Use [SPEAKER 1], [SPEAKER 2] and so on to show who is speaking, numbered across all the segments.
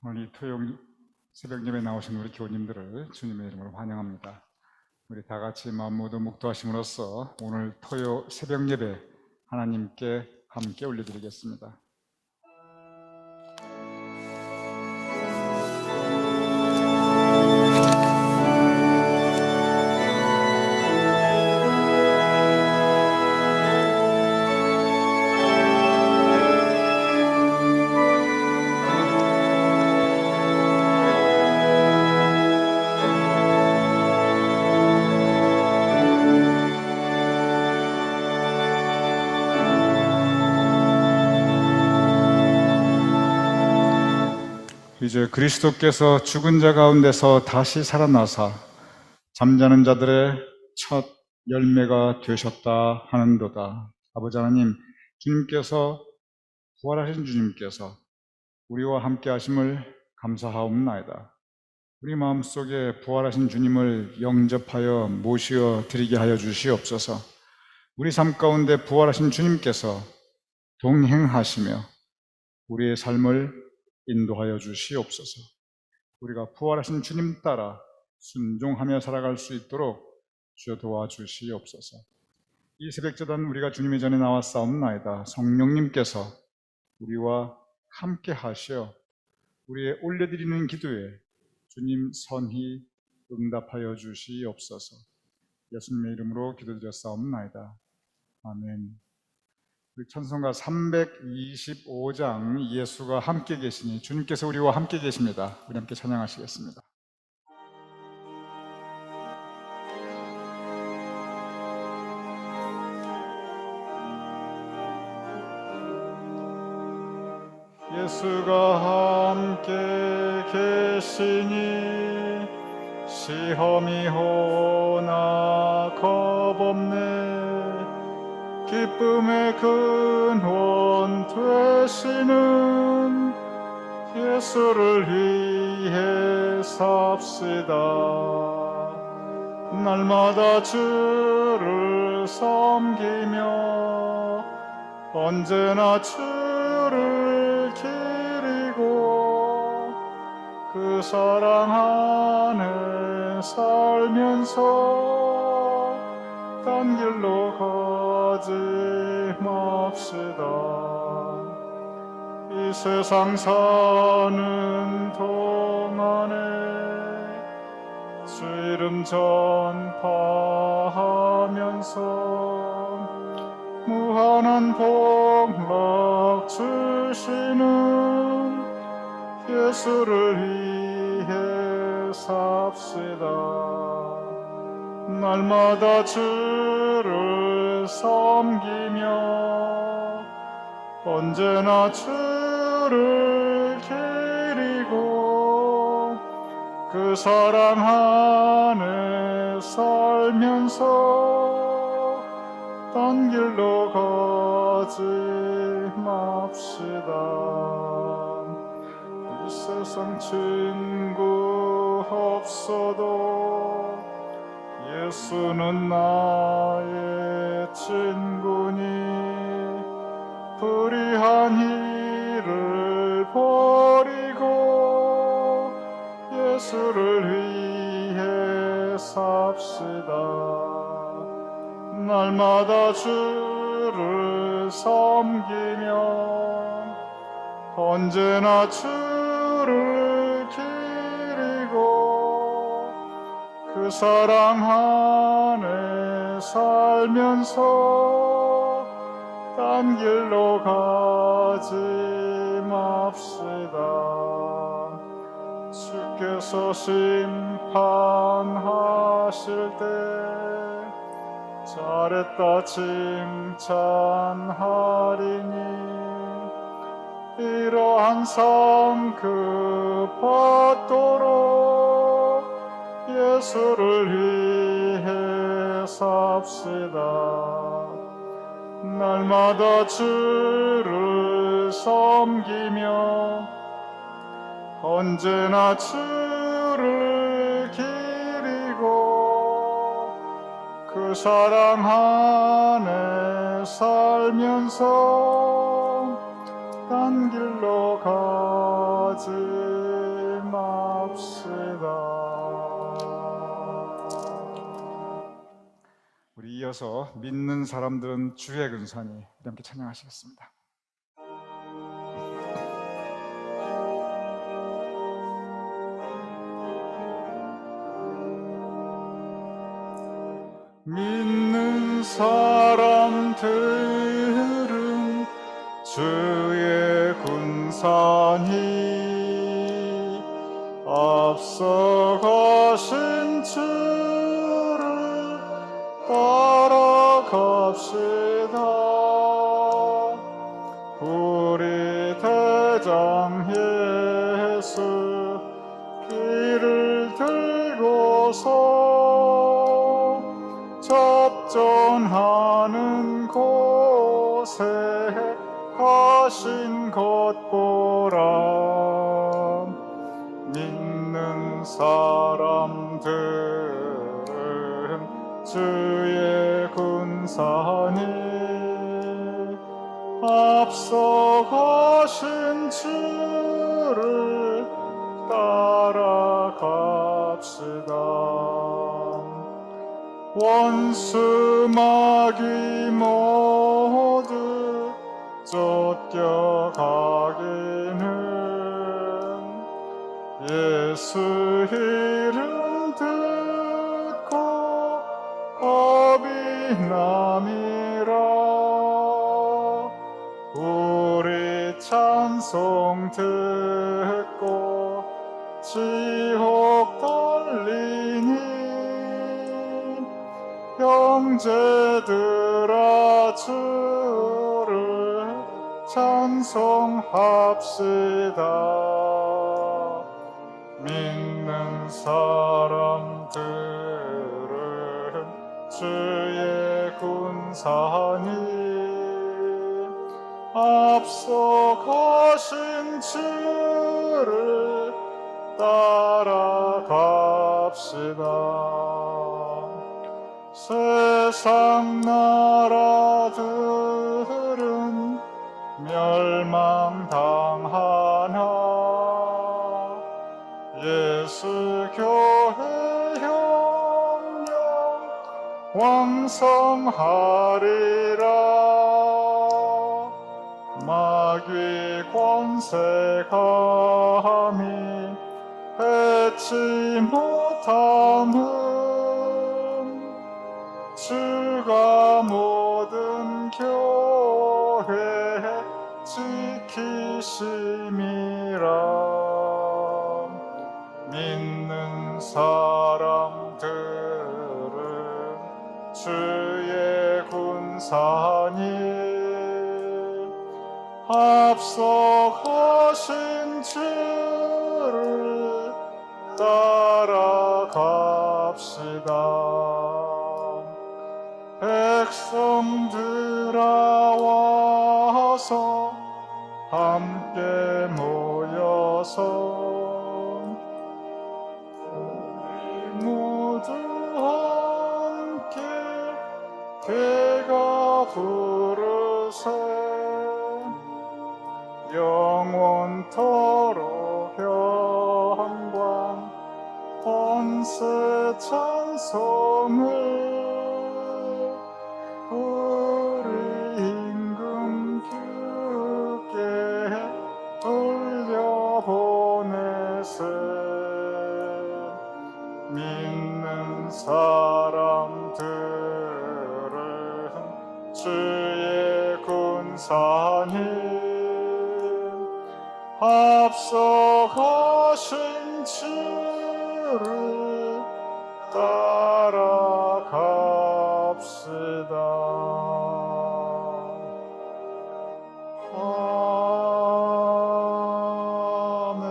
[SPEAKER 1] 오늘 이 토요일 새벽 예배에 나오신 우리 교우님들을 주님의 이름으로 환영합니다. 우리 다 같이 마음 모두 묵도하심으로써 오늘 토요 새벽 예배 하나님께 함께 올려드리겠습니다. 이제 그리스도께서 죽은 자 가운데서 다시 살아나사 잠자는 자들의 첫 열매가 되셨다 하는도다. 아버지 하나님, 주님께서 부활하신 주님께서 우리와 함께 하심을 감사하옵나이다. 우리 마음속에 부활하신 주님을 영접하여 모시어 드리게 하여 주시옵소서. 우리 삶 가운데 부활하신 주님께서 동행하시며 우리의 삶을 인도하여 주시옵소서. 우리가 부활하신 주님 따라 순종하며 살아갈 수 있도록 주여 도와주시옵소서. 이 새벽제단 우리가 주님의 전에 나왔사옵나이다. 성령님께서 우리와 함께 하시어 우리의 올려드리는 기도에 주님 선히 응답하여 주시옵소서. 예수님의 이름으로 기도드렸사옵나이다. 아멘. 우리 찬송가 325장 예수가 함께 계시니, 주님께서 우리와 함께 계십니다. 우리 함께 찬양하시겠습니다. 예수가 함께 계시니 시험이 오나 겁없네. 기쁨의 근원 되시는 예수를 위해 삽시다. 날마다 주를 섬기며 언제나 주를 기리고 그 사랑 안에 살면서 딴 길로 가지 맙시다. 이 세상 사는 동안에 주 이름 전파하면서 무한한 복락 주시는 예수를 위해 삽시다. 날마다 주를 섬기며 언제나 주를 기리고 그 사랑 안에 살면서 딴 길로 가지 맙시다. 이 세상 친구 없어도 예수는 나의 친구니 불의한 일을 버리고 예수를 위해 삽시다. 날마다 주를 섬기며 언제나 주를 기리고 그 사랑 안에 살면서 딴 길로 가지 맙시다. 주께서 심판하실 때 잘했다 칭찬하리니 이러한 상급 받도록 예수를 위해 삽시다. 날마다 주를 섬기며 언제나 주를 기리고 그 사랑 안에 살면서 딴 길로 가지 우리 이어서 믿는 사람들은 주의 근사니 함께 찬양하시겠습니다. 믿는 사람들은 주의 군사니 앞서가신 주를 따라갑시다. 우리 대장 예수 길을 들고서 접전하는 곳에 가신 것 보라. 믿는 사람들은 주의 군사니 앞서가신 주를 따라갑시다. 원수 마귀 모두 쫓겨가기는 예수 이름 듣고 법이 남이라. 우리 찬송 듣고 지옥 달리니 형제들아 주를 찬송합시다. 믿는 사람들은 주의 군사니 앞서가신 주를 따라갑시다. 세상 나라들은 멸망당하나 예수 교회 형령 왕성하리라. 마귀 권세 감히 해치 못함은 주가 모든 교회 지키심이라. 믿는 사람들은 주의 군사니 앞서가신 주를 따라갑시다. 백성들아 와서 함께 모여서 우리 모두 함께 대가 부르세. 영원토록 영광 권세 찬송을 우리 임금 주께 돌려보내세. 믿는 사람들은 주의 군사니 앞서가신 주를 따라갑시다. 아멘.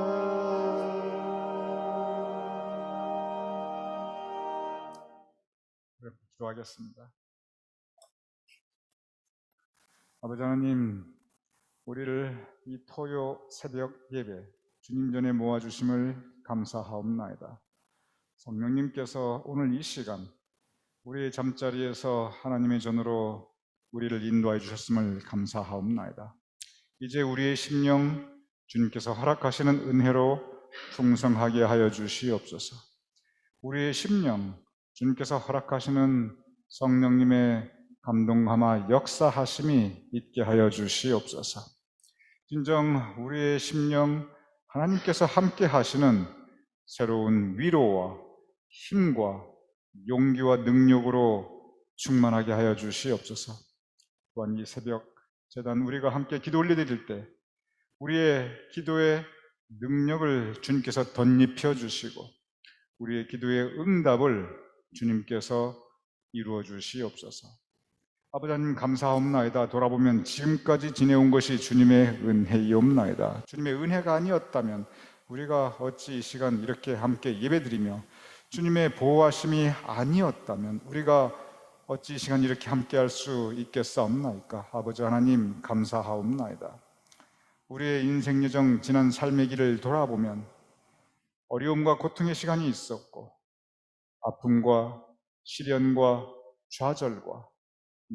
[SPEAKER 1] 기도하겠습니다. 아버지 하나님, 우리를 이 토요 새벽 예배 주님 전에 모아주심을 감사하옵나이다. 성령님께서 오늘 이 시간 우리의 잠자리에서 하나님의 전으로 우리를 인도해 주셨음을 감사하옵나이다. 이제 우리의 심령 주님께서 허락하시는 은혜로 풍성하게 하여 주시옵소서. 우리의 심령, 주님께서 허락하시는 성령님의 감동함과 역사하심이 있게 하여 주시옵소서. 진정 우리의 심령, 하나님께서 함께 하시는 새로운 위로와 힘과 용기와 능력으로 충만하게 하여 주시옵소서. 또한 이 새벽 제단 우리가 함께 기도 올려드릴 때 우리의 기도의 능력을 주님께서 덧입혀 주시고 우리의 기도의 응답을 주님께서 이루어 주시옵소서. 아버지 하나님 감사하옵나이다. 돌아보면 지금까지 지내온 것이 주님의 은혜이옵나이다. 주님의 은혜가 아니었다면 우리가 어찌 이 시간 이렇게 함께 예배드리며 주님의 보호하심이 아니었다면 우리가 어찌 이 시간 이렇게 함께 할 수 있겠사옵나이까. 아버지 하나님 감사하옵나이다. 우리의 인생 여정 지난 삶의 길을 돌아보면 어려움과 고통의 시간이 있었고 아픔과 시련과 좌절과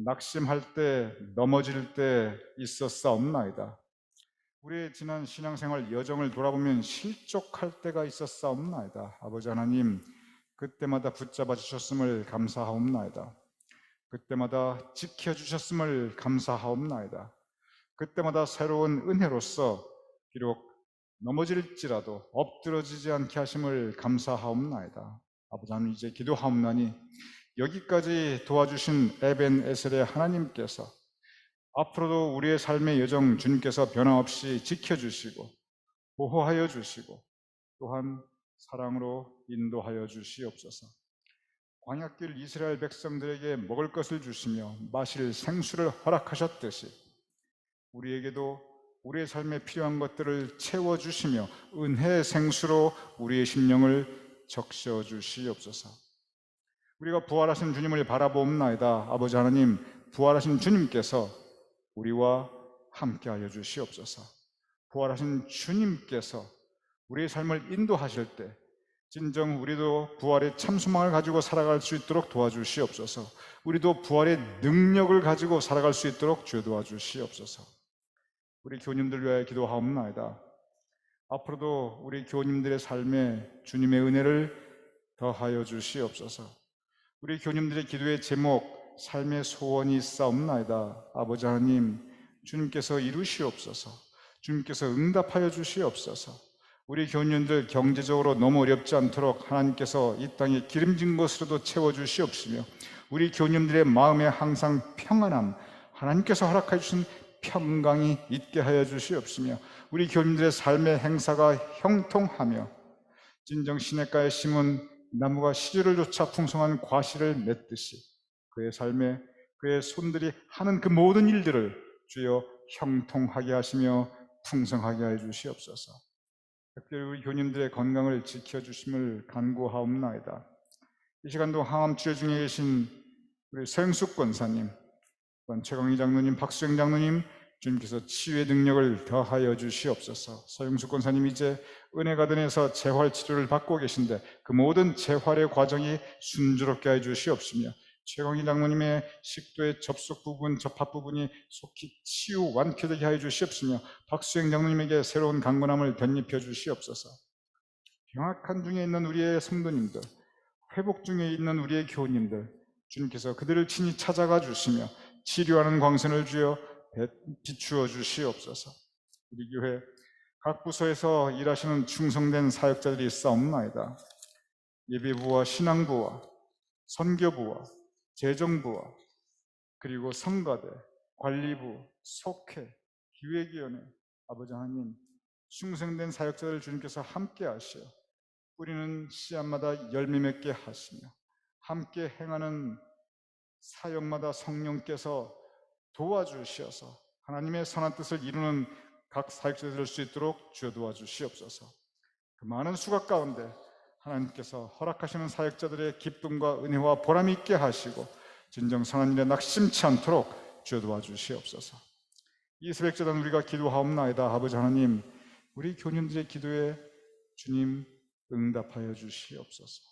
[SPEAKER 1] 낙심할 때 넘어질 때 있었사옵나이다. 우리의 지난 신앙생활 여정을 돌아보면 실족할 때가 있었사옵나이다. 아버지 하나님 그때마다 붙잡아 주셨음을 감사하옵나이다. 그때마다 지켜주셨음을 감사하옵나이다. 그때마다 새로운 은혜로서 비록 넘어질지라도 엎드러지지 않게 하심을 감사하옵나이다. 아버지 하나님 이제 기도하옵나니 여기까지 도와주신 에벤에셀의 하나님께서 앞으로도 우리의 삶의 여정 주님께서 변함없이 지켜주시고 보호하여 주시고 또한 사랑으로 인도하여 주시옵소서. 광야길 이스라엘 백성들에게 먹을 것을 주시며 마실 생수를 허락하셨듯이 우리에게도 우리의 삶에 필요한 것들을 채워주시며 은혜의 생수로 우리의 심령을 적셔주시옵소서. 우리가 부활하신 주님을 바라보옵나이다. 아버지 하나님 부활하신 주님께서 우리와 함께하여 주시옵소서. 부활하신 주님께서 우리의 삶을 인도하실 때 진정 우리도 부활의 참소망을 가지고 살아갈 수 있도록 도와주시옵소서. 우리도 부활의 능력을 가지고 살아갈 수 있도록 주여 도와주시옵소서. 우리 교우님들 위하여 기도하옵나이다. 앞으로도 우리 교우님들의 삶에 주님의 은혜를 더하여 주시옵소서. 우리 교우님들의 기도의 제목, 삶의 소원이 있사옵나이다. 아버지 하나님, 주님께서 이루시옵소서. 주님께서 응답하여 주시옵소서. 우리 교우님들 경제적으로 너무 어렵지 않도록 하나님께서 이 땅에 기름진 것으로도 채워주시옵시며 우리 교우님들의 마음에 항상 평안함, 하나님께서 허락해 주신 평강이 있게 하여 주시옵시며 우리 교우님들의 삶의 행사가 형통하며 진정 시냇가에 심은 나무가 시주를 쫓아 풍성한 과실을 맺듯이 그의 삶에 그의 손들이 하는 그 모든 일들을 주여 형통하게 하시며 풍성하게 해 주시옵소서. 특별히 우리 교우님들의 건강을 지켜주심을 간구하옵나이다. 이 시간도 항암 치료 중에 계신 우리 서영숙 권사님, 최광희 장로님, 박수영 장로님 주님께서 치유의 능력을 더하여 주시옵소서. 서영숙 권사님 이제 은혜가든에서 재활치료를 받고 계신데 그 모든 재활의 과정이 순조롭게 해 주시옵시며 최광희 장로님의 식도의 접속 부분, 접합 부분이 속히 치유 완쾌되게 하여 주시옵시며 박수영 장로님에게 새로운 강건함을 덧입혀 주시옵소서. 병약한 중에 있는 우리의 성도님들, 회복 중에 있는 우리의 교우님들 주님께서 그들을 친히 찾아가 주시며 치료하는 광선을 주어 비추어 주시옵소서. 우리 교회 각 부서에서 일하시는 충성된 사역자들이 있사옵나이다. 예배부와 신앙부와 선교부와 재정부와 그리고 성가대, 관리부, 속회, 기획위원회 아버지 하나님 충성된 사역자들 주님께서 함께 하시어 뿌리는 씨앗마다 열매 맺게 하시며 함께 행하는 사역마다 성령께서 도와주시어서 하나님의 선한 뜻을 이루는 각 사역자들 될 수 있도록 주여 도와주시옵소서. 그 많은 수고 가운데 하나님께서 허락하시는 사역자들의 기쁨과 은혜와 보람이 있게 하시고 진정 선한 일에 낙심치 않도록 주여 도와주시옵소서. 이 새벽제단 우리가 기도하옵나이다. 아버지 하나님 우리 교우님들의 기도에 주님 응답하여 주시옵소서.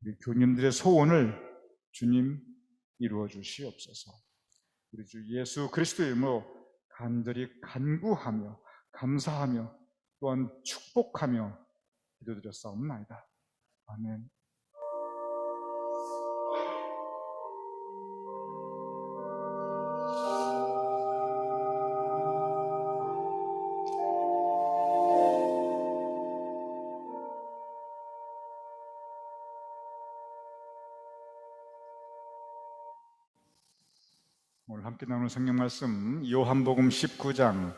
[SPEAKER 1] 우리 교우님들의 소원을 주님 이루어 주시옵소서. 우리 주 예수 그리스도의 이름으로 간절히 간구하며 감사하며 또한 축복하며 기도드렸사옵나이다. 아멘. 오늘 함께 나눌 성경 말씀 요한복음 19장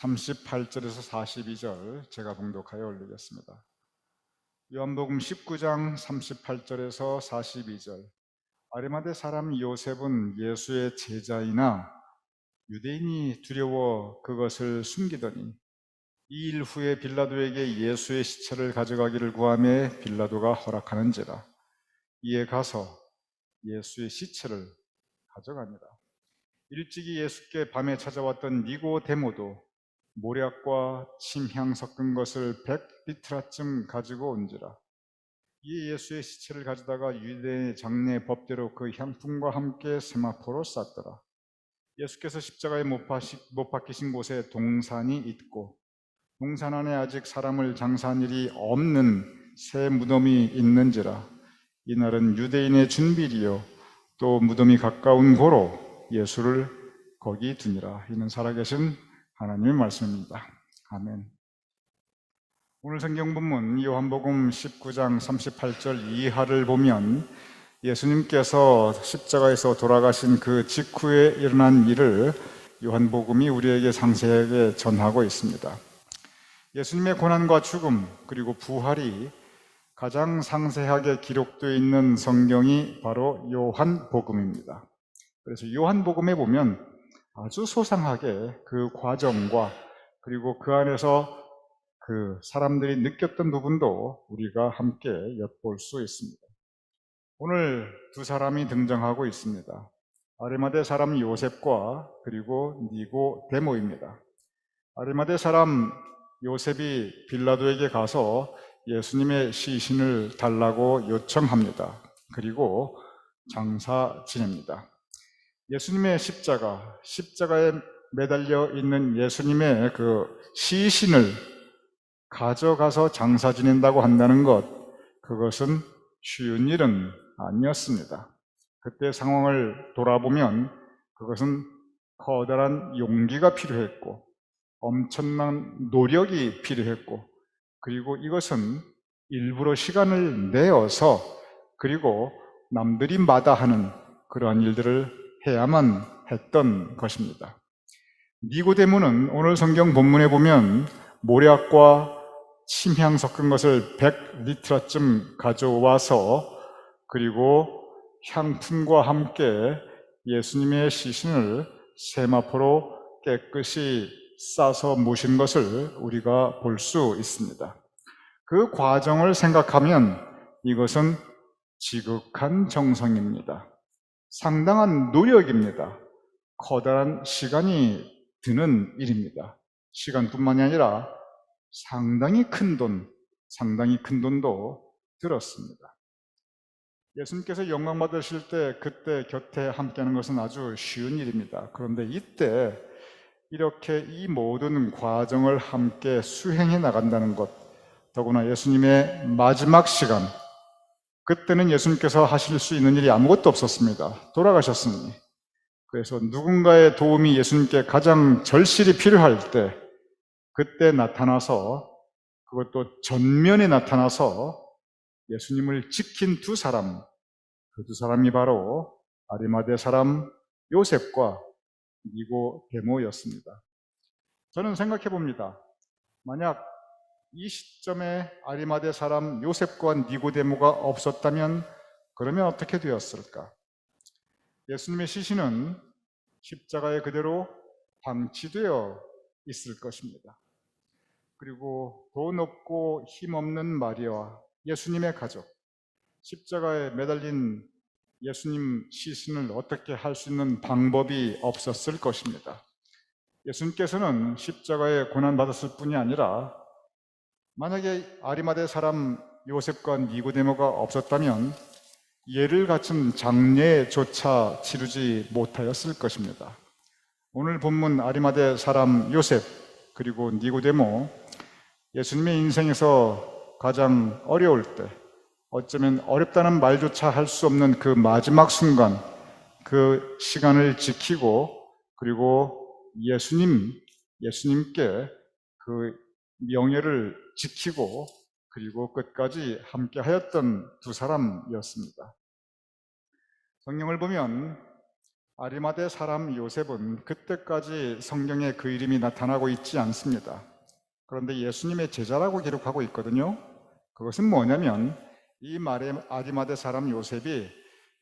[SPEAKER 1] 38절에서 42절 제가 봉독하여 올리겠습니다. 요한복음 19장 38절에서 42절. 아리마대 사람 요셉은 예수의 제자이나 유대인이 두려워 그것을 숨기더니 이 일 후에 빌라도에게 예수의 시체를 가져가기를 구하매 빌라도가 허락하는지라. 이에 가서 예수의 시체를 가져가니라. 일찍이 예수께 밤에 찾아왔던 니고데모도 모략과 침향 섞은 것을 100리트라쯤 가지고 온지라. 이에 예수의 시체를 가져다가 유대인의 장례 법대로 그 향품과 함께 세마포로 쌌더라. 예수께서 십자가에 못 박히신 곳에 동산이 있고 동산 안에 아직 사람을 장사한 일이 없는 새 무덤이 있는지라. 이날은 유대인의 준비리요 또 무덤이 가까운 고로 예수를 거기 두니라. 이는 살아계신 하나님의 말씀입니다. 아멘. 오늘 성경 본문 요한복음 19장 38절 이하를 보면 예수님께서 십자가에서 돌아가신 그 직후에 일어난 일을 요한복음이 우리에게 상세하게 전하고 있습니다. 예수님의 고난과 죽음 그리고 부활이 가장 상세하게 기록되어 있는 성경이 바로 요한복음입니다. 그래서 요한복음에 보면 아주 소상하게 그 과정과 그리고 그 안에서 그 사람들이 느꼈던 부분도 우리가 함께 엿볼 수 있습니다. 오늘 두 사람이 등장하고 있습니다. 아리마대 사람 요셉과 그리고 니고데모입니다. 아리마대 사람 요셉이 빌라도에게 가서 예수님의 시신을 달라고 요청합니다. 그리고 장사 지냅니다. 예수님의 십자가에 매달려 있는 예수님의 그 시신을 가져가서 장사 지낸다고 한다는 것, 그것은 쉬운 일은 아니었습니다. 그때 상황을 돌아보면 그것은 커다란 용기가 필요했고 엄청난 노력이 필요했고 그리고 이것은 일부러 시간을 내어서 그리고 남들이 마다하는 그러한 일들을 해야만 했던 것입니다. 니고데모는 오늘 성경 본문에 보면 모략과 침향 섞은 것을 100리트라쯤 가져와서 그리고 향품과 함께 예수님의 시신을 세마포로 깨끗이 싸서 모신 것을 우리가 볼 수 있습니다. 그 과정을 생각하면 이것은 지극한 정성입니다. 상당한 노력입니다. 커다란 시간이 드는 일입니다. 시간뿐만이 아니라 상당히 큰 돈도 들었습니다. 예수님께서 영광 받으실 때 그때 곁에 함께하는 것은 아주 쉬운 일입니다. 그런데 이때 이렇게 이 모든 과정을 함께 수행해 나간다는 것, 더구나 예수님의 마지막 시간, 그때는 예수님께서 하실 수 있는 일이 아무것도 없었습니다. 돌아가셨으니. 그래서 누군가의 도움이 예수님께 가장 절실히 필요할 때 그때 나타나서 그것도 전면에 나타나서 예수님을 지킨 두 사람, 그 두 사람이 바로 아리마대 사람 요셉과 니고데모였습니다. 저는 생각해 봅니다. 만약 이 시점에 아리마대 사람 요셉과 니고데모가 없었다면 그러면 어떻게 되었을까? 예수님의 시신은 십자가에 그대로 방치되어 있을 것입니다. 그리고 돈 없고 힘없는 마리아와 예수님의 가족, 십자가에 매달린 예수님 시신을 어떻게 할 수 있는 방법이 없었을 것입니다. 예수님께서는 십자가에 고난받았을 뿐이 아니라 만약에 아리마대 사람 요셉과 니고데모가 없었다면 예를 갖춘 장례조차 치르지 못하였을 것입니다. 오늘 본문 아리마대 사람 요셉 그리고 니고데모, 예수님의 인생에서 가장 어려울 때, 어쩌면 어렵다는 말조차 할 수 없는 그 마지막 순간, 그 시간을 지키고, 그리고 예수님께 그 명예를 지키고, 그리고 끝까지 함께 하였던 두 사람이었습니다. 성경을 보면 아리마대 사람 요셉은 그때까지 성경에 그 이름이 나타나고 있지 않습니다. 그런데 예수님의 제자라고 기록하고 있거든요. 그것은 뭐냐면 이 아리마대 사람 요셉이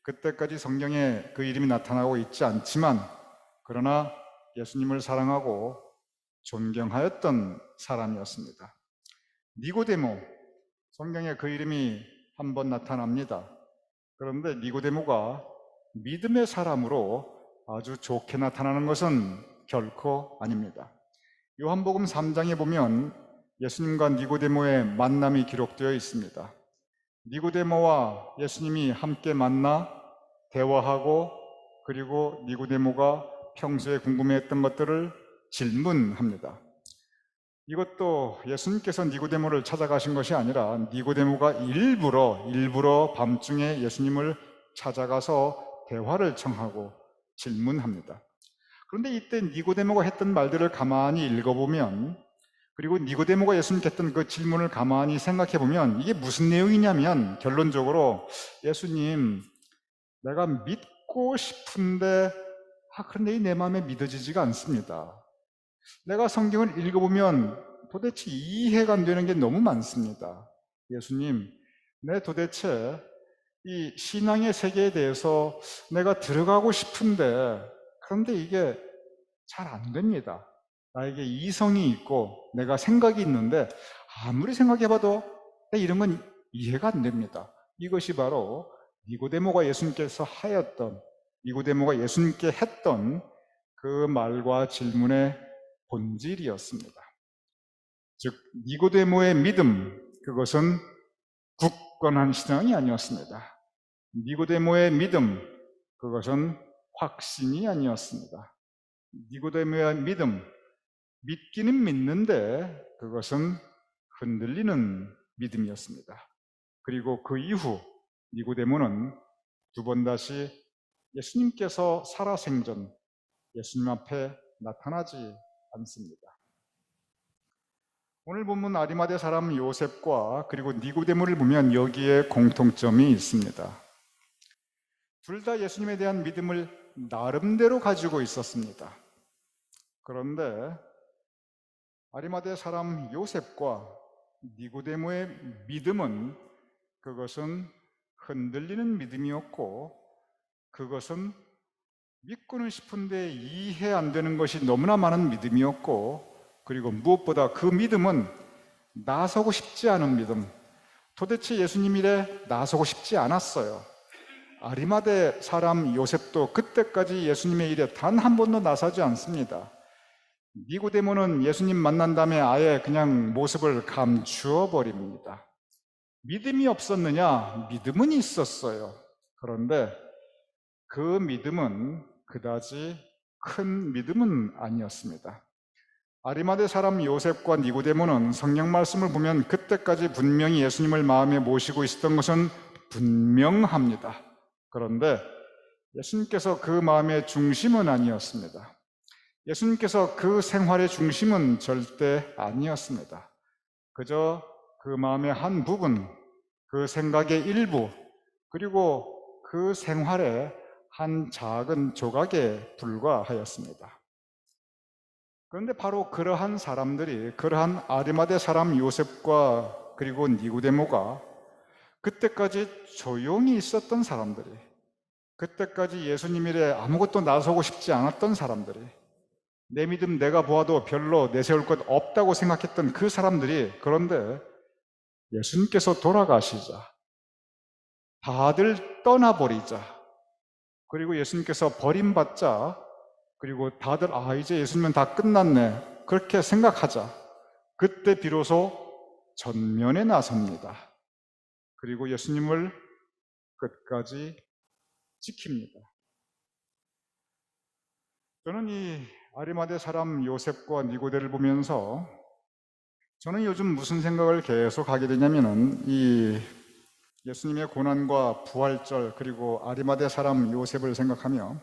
[SPEAKER 1] 그때까지 성경에 그 이름이 나타나고 있지 않지만 그러나 예수님을 사랑하고 존경하였던 사람이었습니다. 니고데모, 성경에 그 이름이 한번 나타납니다. 그런데 니고데모가 믿음의 사람으로 아주 좋게 나타나는 것은 결코 아닙니다. 요한복음 3장에 보면 예수님과 니고데모의 만남이 기록되어 있습니다. 니고데모와 예수님이 함께 만나 대화하고 그리고 니고데모가 평소에 궁금해했던 것들을 질문합니다. 이것도 예수님께서 니고데모를 찾아가신 것이 아니라 니고데모가 일부러 밤중에 예수님을 찾아가서 대화를 청하고 질문합니다. 그런데 이때 니고데모가 했던 말들을 가만히 읽어보면, 그리고 니고데모가 예수님께 했던 그 질문을 가만히 생각해보면 이게 무슨 내용이냐면 결론적으로 예수님, 내가 믿고 싶은데 그런데 내 마음에 믿어지지가 않습니다. 내가 성경을 읽어보면 도대체 이해가 안 되는 게 너무 많습니다. 예수님, 내 도대체 이 신앙의 세계에 대해서 내가 들어가고 싶은데 그런데 이게 잘 안 됩니다. 나에게 이성이 있고 내가 생각이 있는데 아무리 생각해봐도 이런 건 이해가 안 됩니다. 이것이 바로 니고데모가 예수님께 했던 그 말과 질문의 본질이었습니다. 즉 니고데모의 믿음, 그것은 굳건한 신앙이 아니었습니다. 니고데모의 믿음, 그것은 확신이 아니었습니다. 니고데모의 믿음, 믿기는 믿는데 그것은 흔들리는 믿음이었습니다. 그리고 그 이후 니고데모는 두 번 다시 예수님께서 살아생전 예수님 앞에 나타나지 않습니다. 오늘 본문 아리마대 사람 요셉과 그리고 니고데모를 보면 여기에 공통점이 있습니다. 둘 다 예수님에 대한 믿음을 나름대로 가지고 있었습니다. 그런데 아리마대 사람 요셉과 니고데모의 믿음은 그것은 흔들리는 믿음이었고 그것은 믿고는 싶은데 이해 안 되는 것이 너무나 많은 믿음이었고 그리고 무엇보다 그 믿음은 나서고 싶지 않은 믿음. 도대체 예수님 일에 나서고 싶지 않았어요. 아리마대 사람 요셉도 그때까지 예수님의 일에 단 한 번도 나서지 않습니다. 니고데모는 예수님 만난 다음에 아예 그냥 모습을 감추어 버립니다. 믿음이 없었느냐? 믿음은 있었어요. 그런데 그 믿음은 그다지 큰 믿음은 아니었습니다. 아리마대 사람 요셉과 니고데모는 성경 말씀을 보면 그때까지 분명히 예수님을 마음에 모시고 있었던 것은 분명합니다. 그런데 예수님께서 그 마음의 중심은 아니었습니다. 예수님께서 그 생활의 중심은 절대 아니었습니다. 그저 그 마음의 한 부분, 그 생각의 일부, 그리고 그 생활의 한 작은 조각에 불과하였습니다. 그런데 바로 그러한 아리마대 사람 요셉과 그리고 니고데모가 그때까지 조용히 있었던 사람들이, 그때까지 예수님 일에 아무것도 나서고 싶지 않았던 사람들이, 내 믿음 내가 보아도 별로 내세울 것 없다고 생각했던 그 사람들이, 그런데 예수님께서 돌아가시자, 다들 떠나버리자, 그리고 예수님께서 버림받자, 그리고 다들 이제 예수님은 다 끝났네 그렇게 생각하자, 그때 비로소 전면에 나섭니다. 그리고 예수님을 끝까지 지킵니다. 저는 이 아리마대 사람 요셉과 니고데를 보면서 저는 요즘 무슨 생각을 계속 하게 되냐면은 이 예수님의 고난과 부활절 그리고 아리마대 사람 요셉을 생각하며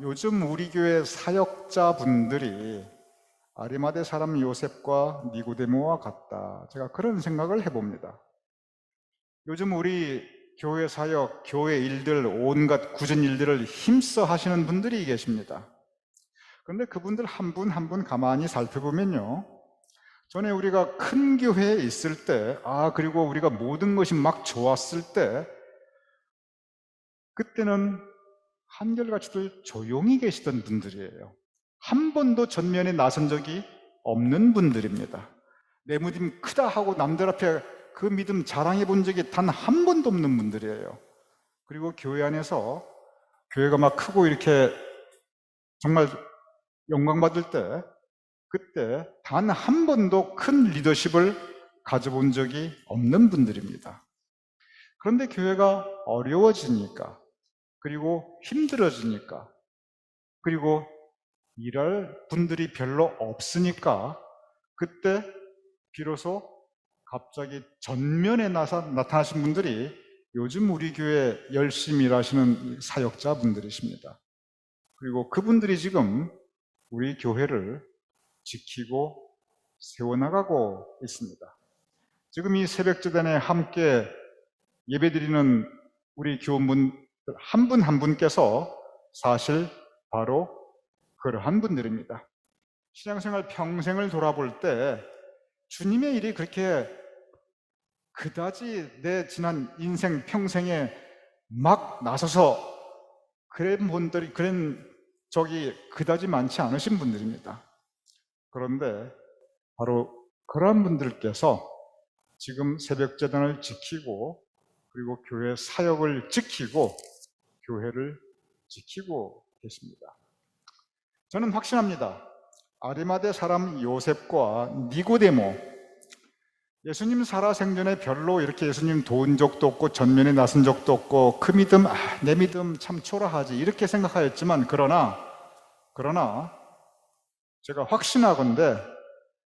[SPEAKER 1] 요즘 우리 교회 사역자분들이 아리마대 사람 요셉과 니고데모와 같다. 제가 그런 생각을 해봅니다. 요즘 우리 교회 사역, 교회 일들, 온갖 굳은 일들을 힘써 하시는 분들이 계십니다. 그런데 그분들 한 분 한 분 가만히 살펴보면요, 전에 우리가 큰 교회에 있을 때, 그리고 우리가 모든 것이 막 좋았을 때, 그때는 한결같이들 조용히 계시던 분들이에요. 한 번도 전면에 나선 적이 없는 분들입니다. 내 믿음 크다 하고 남들 앞에 그 믿음 자랑해 본 적이 단 한 번도 없는 분들이에요. 그리고 교회 안에서 교회가 막 크고 이렇게 정말 영광받을 때, 그때 단 한 번도 큰 리더십을 가져본 적이 없는 분들입니다. 그런데 교회가 어려워지니까, 그리고 힘들어지니까, 그리고 일할 분들이 별로 없으니까, 그때 비로소 갑자기 전면에 나타나신 분들이 요즘 우리 교회 열심히 일하시는 사역자분들이십니다. 그리고 그분들이 지금 우리 교회를 지키고 세워나가고 있습니다. 지금 이 새벽제단에 함께 예배드리는 우리 교우분들 한 분 한 분께서 사실 바로 그러한 분들입니다. 신앙생활 평생을 돌아볼 때 주님의 일이 그렇게 그다지 내 지난 인생 평생에 막 나서서 그런 적이 그다지 많지 않으신 분들입니다. 그런데 바로 그러한 분들께서 지금 새벽제단을 지키고, 그리고 교회 사역을 지키고 교회를 지키고 계십니다. 저는 확신합니다. 아리마대 사람 요셉과 니고데모, 예수님 살아생전에 별로 이렇게 예수님 도운 적도 없고 전면에 나선 적도 없고 그 믿음, 내 믿음 참 초라하지 이렇게 생각하였지만, 그러나 제가 확신하건대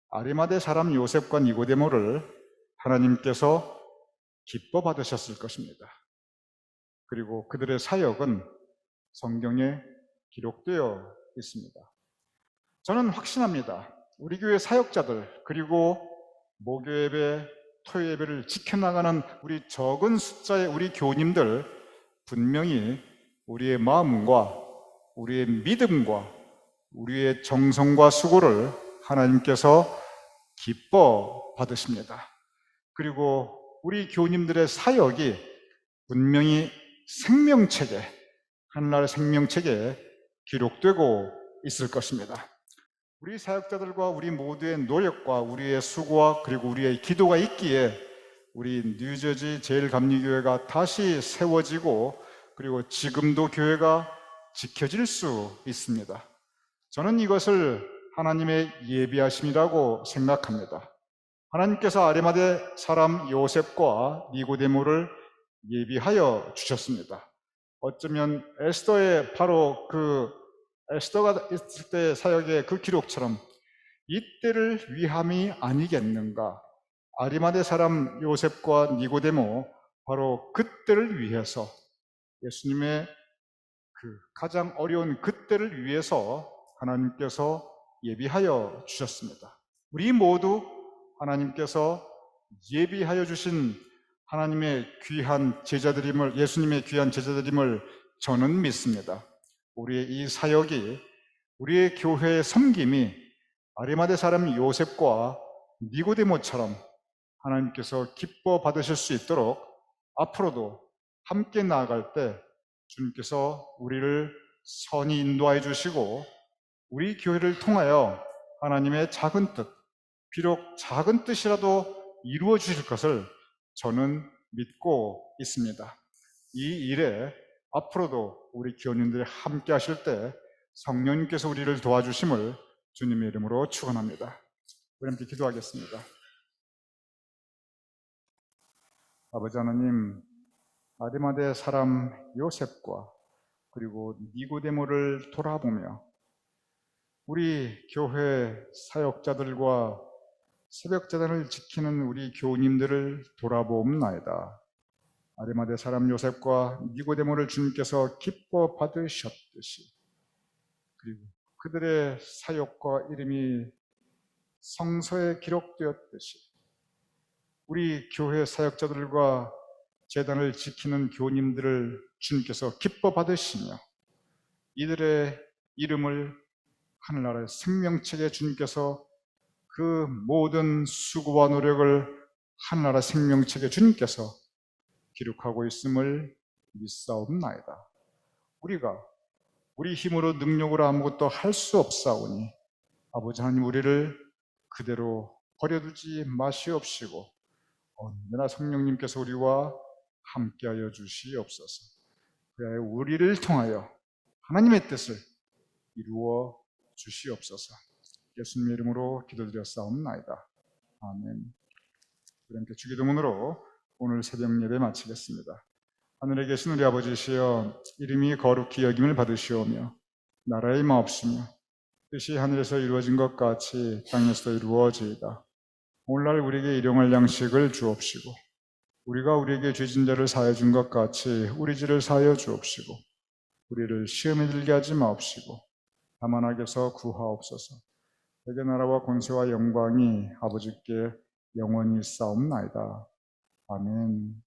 [SPEAKER 1] 아리마대 사람 요셉과 니고데모를 하나님께서 기뻐 받으셨을 것입니다. 그리고 그들의 사역은 성경에 기록되어 있습니다. 저는 확신합니다. 우리 교회 사역자들, 그리고 목요예배, 토요예배를 지켜나가는 우리 적은 숫자의 우리 교우님들, 분명히 우리의 마음과 우리의 믿음과 우리의 정성과 수고를 하나님께서 기뻐 받으십니다. 그리고 우리 교우님들의 사역이 분명히 생명책에, 하늘나라의 생명책에 기록되고 있을 것입니다. 우리 사역자들과 우리 모두의 노력과 우리의 수고와 그리고 우리의 기도가 있기에 우리 뉴저지 제일감리교회가 다시 세워지고, 그리고 지금도 교회가 지켜질 수 있습니다. 저는 이것을 하나님의 예비하심이라고 생각합니다. 하나님께서 아리마대 사람 요셉과 니고데모를 예비하여 주셨습니다. 어쩌면 에스더의 바로 에스더가 있을 때 사역의 그 기록처럼 이때를 위함이 아니겠는가. 아리마대 사람 요셉과 니고데모, 바로 그때를 위해서, 예수님의 그 가장 어려운 그때를 위해서 하나님께서 예비하여 주셨습니다. 우리 모두 하나님께서 예비하여 주신 하나님의 귀한 제자들임을, 예수님의 귀한 제자들임을 저는 믿습니다. 우리의 이 사역이, 우리의 교회의 섬김이 아리마대 사람 요셉과 니고데모처럼 하나님께서 기뻐 받으실 수 있도록 앞으로도 함께 나아갈 때 주님께서 우리를 선히 인도하여 주시고, 우리 교회를 통하여 하나님의 작은 뜻, 비록 작은 뜻이라도 이루어 주실 것을 저는 믿고 있습니다. 이 일에 앞으로도 우리 교우님들이 함께 하실 때 성령님께서 우리를 도와주심을 주님의 이름으로 축원합니다. 우리 함께 기도하겠습니다. 아버지 하나님, 아리마대 사람 요셉과 그리고 니고데모를 돌아보며 우리 교회 사역자들과 새벽 제단을 지키는 우리 교우님들을 돌아보옵나이다. 아리마대 사람 요셉과 니고데모를 주님께서 기뻐 받으셨듯이, 그리고 그들의 사역과 이름이 성서에 기록되었듯이 우리 교회 사역자들과 제단을 지키는 교우님들을 주님께서 기뻐 받으시며 이들의 이름을 하늘나라의 생명책에 주님께서 그 모든 수고와 노력을 하늘나라 생명책에 주님께서 기록하고 있음을 믿사옵나이다. 우리가 우리 힘으로 능력으로 아무것도 할 수 없사오니 아버지 하나님 우리를 그대로 버려두지 마시옵시고 언제나 성령님께서 우리와 함께하여 주시옵소서. 그리하여 우리를 통하여 하나님의 뜻을 이루어 주시옵소서. 예수님의 이름으로 기도드렸사옵나이다. 아멘. 우리 함께 주기도문으로 오늘 새벽 예배 마치겠습니다. 하늘에 계신 우리 아버지시여, 이름이 거룩히 여김을 받으시오며 나라의 마옵시며 뜻이 하늘에서 이루어진 것 같이 땅에서도 이루어지이다. 오늘날 우리에게 일용할 양식을 주옵시고 우리가 우리에게 죄진 자를 사하여 준 것 같이 우리 죄를 사하여 주옵시고 우리를 시험에 들게 하지 마옵시고 다만 악에서 구하옵소서. 대개 나라와 권세와 영광이 아버지께 영원히 있사옵나이다. 아멘.